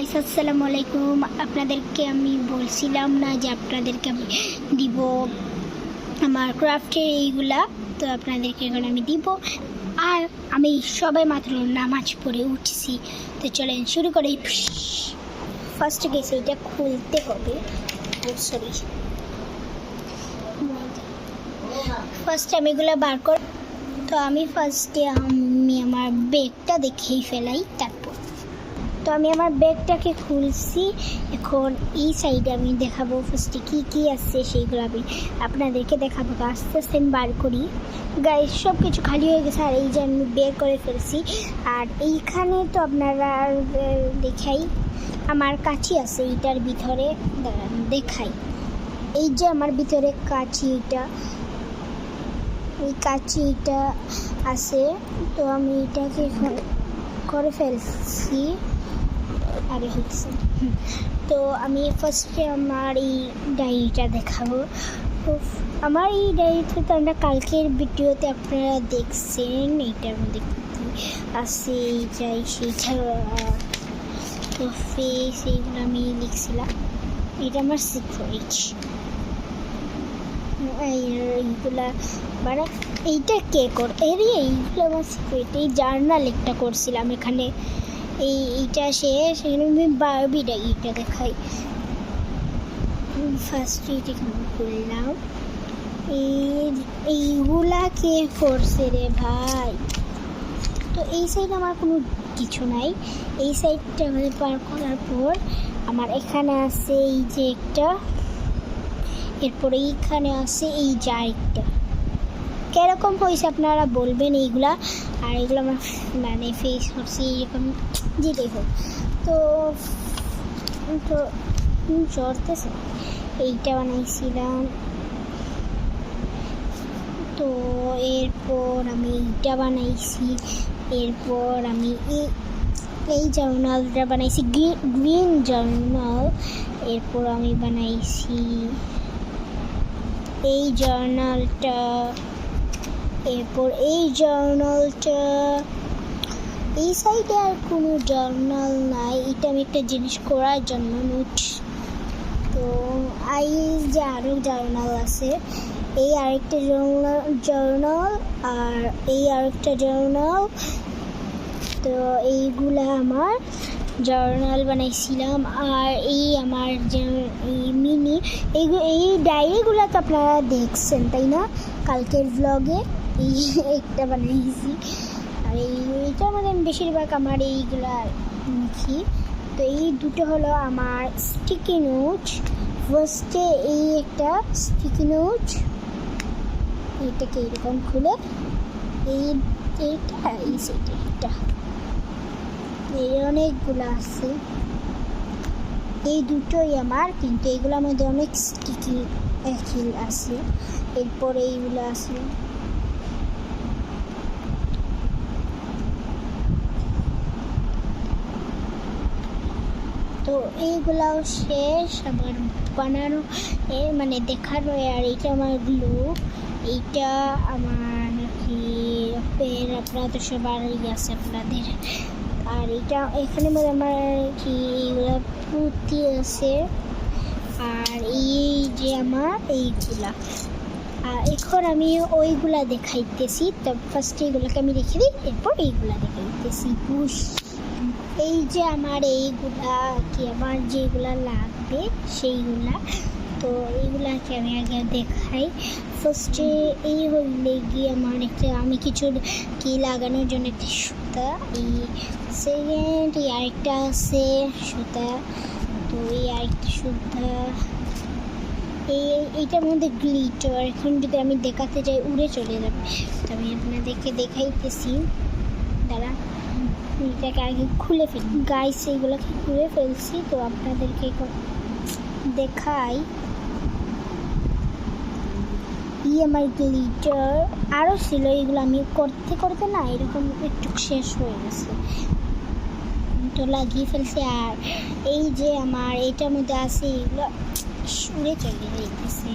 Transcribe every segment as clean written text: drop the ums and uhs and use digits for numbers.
Guys আসসালামু আলাইকুম। আপনাদেরকে আমি বলছিলাম না যে আপনাদেরকে আমি দিব আমার ক্রাফটের এইগুলা, তো আপনাদেরকে এখন আমি দিব। আর আমি সবাই মাত্র নামাজ পড়ে উঠছি, তো চলেন শুরু করি। ফার্স্ট গেছে এটা খুলতে হবে, সরি ফার্স্ট আমি এগুলো বার কর। তো আমি ফার্স্টে আমি আমার ব্যাগটা দেখেই ফেলাই, তারপর তো আমি আমার ব্যাগটাকে খুলছি। এখন এই সাইডে আমি দেখাবো ফার্স্টে কী কী আছে, সেইগুলো আমি আপনাদেরকে দেখাবো। তো আস্তে আস্তে আমি বার করি। গাইস সব কিছু খালি হয়ে গেছে, আর এই যে আমি বের করে ফেলছি। আর এইখানে তো আপনারা দেখাই, আমার কাঁচি আছে এইটার ভিতরে, দেখাই। এই যে আমার ভিতরে কাঁচি, এই কাঁচিটা আছে, তো আমি এটাকে করে ফেলছি। আরে হচ্ছে, তো আমি ফার্স্টে আমার এই ডায়েরিটা দেখাবো। তো আমার এই ডায়েরিতে তো আমরা কালকের ভিডিওতে আপনারা দেখছেন, এইটার মধ্যে আছে এইটাই সেইটা, তো ফেস এইগুলো আমি লিখছিলাম। এটা আমার সিক্রেট, এইগুলা মানে এইটা কে এইগুলো আমার সিক্রেট। এই জার্নাল একটা করছিলাম এখানে, এইটা শেষ। এখানে আমি বারবিটা এইটা দেখাই। ফার্স্ট এইটা করলাম। এইগুলা কে করছে রে ভাই? তো এই সাইডে আমার কোনো কিছু নাই। এই সাইডটা আমাদের পার করার পর আমার এখানে আছে এই যে একটা, এরপরে এইখানে আছে এই যে আরেকটা। কীরকম হয়েছে আপনারা বলবেন এইগুলা। আর এগুলো আমার মানে ফেস করছি এরকম, যেটাই হোক। তো তো চড়তেছে, এইটা বানাইছিলাম। তো এরপর আমি এইটা বানাইছি। এরপর আমি এই জার্নালটা বানাইছি, গ্রিন জার্নাল। এরপর আমি বানাইছি এই জার্নালটা। এরপর এই জার্নালটা। এই সাইডে আর কোনো জার্নাল নাই, এটা আমি একটা জিনিস করার জন্য নোট। তো এই যে আরও জার্নাল আছে, এই আরেকটা জার্নাল আর এই আরেকটা জার্নাল। তো এইগুলা আমার জার্নাল বানাইছিলাম। আর এই আমার যে মিনি এই ডায়েরিগুলো তো আপনারা দেখছেন তাই না, কালকের ব্লগে এই একটা বানাইছি। আর এইটা মানে বেশিরভাগ আমার এইগুলা লিখি। তো এই দুটো হলো আমার স্টিকি নোট। ফার্স্টে এই একটা স্টিকি নোট, এইটাকে এরকম খুলে এইটা এই সাইডে একটা, এই অনেকগুলো আছে। এই দুটোই আমার, কিন্তু এইগুলোর মধ্যে অনেক স্টিকি অ্যাসিড আছে। এরপর এইগুলো আছে। তো এইগুলাও শেষ আমার বানানো, মানে দেখানো। আর এইটা আমার গ্লু, এইটা আমার কি পেন, আপনারা তো সবারই আছে আপনাদের। আর এইটা এখানে মধ্যে আমার কি এইগুলো পুঁতি আছে। আর এই যে আমার এইগুলা। আর এখন আমি ওইগুলা দেখাইতেছি। তো ফার্স্ট এইগুলাকে আমি রেখে দিই, এরপর এইগুলা দেখাইতেছি। এই যে আমার এইগুলা কি আমার যেগুলা লাগবে সেইগুলা, তো এইগুলাকে আমি আগে দেখাই। ফার্স্টে এই হইলে গিয়ে আমার একটা, আমি কিছু কি লাগানোর জন্য একটা সুতা। এই সেকেন্ড এই আরেকটা আছে সুতা। তো এই আরেকটা সুতা, এইটার মধ্যে গ্লিটার। এখন যদি আমি দেখাতে যাই উড়ে চলে যাবে, তো আমি আপনাদেরকে দেখাইতেছি। দাঁড়া, এটাকে আগে খুলে ফেলি। গাইস এইগুলোকে খুলে ফেলছি, তো আপনাদেরকে দেখাই। আমার গ্লিটার আরও ছিল, এগুলো আমি করতে করতে না এরকম একটু শেষ হয়ে গেছে, তো লাগিয়ে ফেলছি। আর এই যে আমার এটার মধ্যে আছে, এগুলো উড়ে চলে যাইতেছে।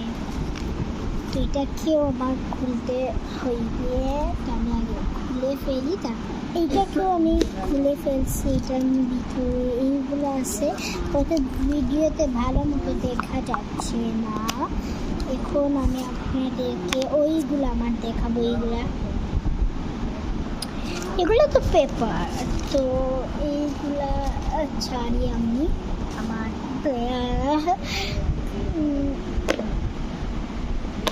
তো এটা কেউ আমার খুলতে হইবে, তো আমি আগে খুলে ফেলি। তারপর এইটাকেও আমি খুলে ফেলছি, এটার ভিতরে এইগুলো আছে, হয়তো ভিডিওতে ভালো মতো দেখা যাচ্ছে না। এখন আমি আপনাদেরকে ওইগুলো আমার দেখাবো। এগুলো তো পেপার, তো এইগুলা ছাড়ি আমি আমার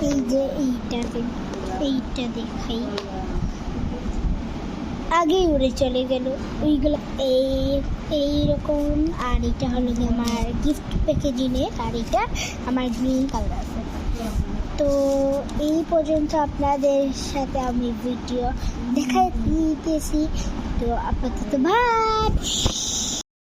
এই যে এইটা দেখাই, আগেই উড়ে চলে গেল ওইগুলো এইরকম। আর এটা হলো গিয়ে আমার গিফট প্যাকেজিংয়ে, আর এটা আমার গ্রিন কালার। তো এই পর্যন্ত আপনাদের সাথে আমি ভিডিও দেখাই দিতেছি। তো আপাতত বাই।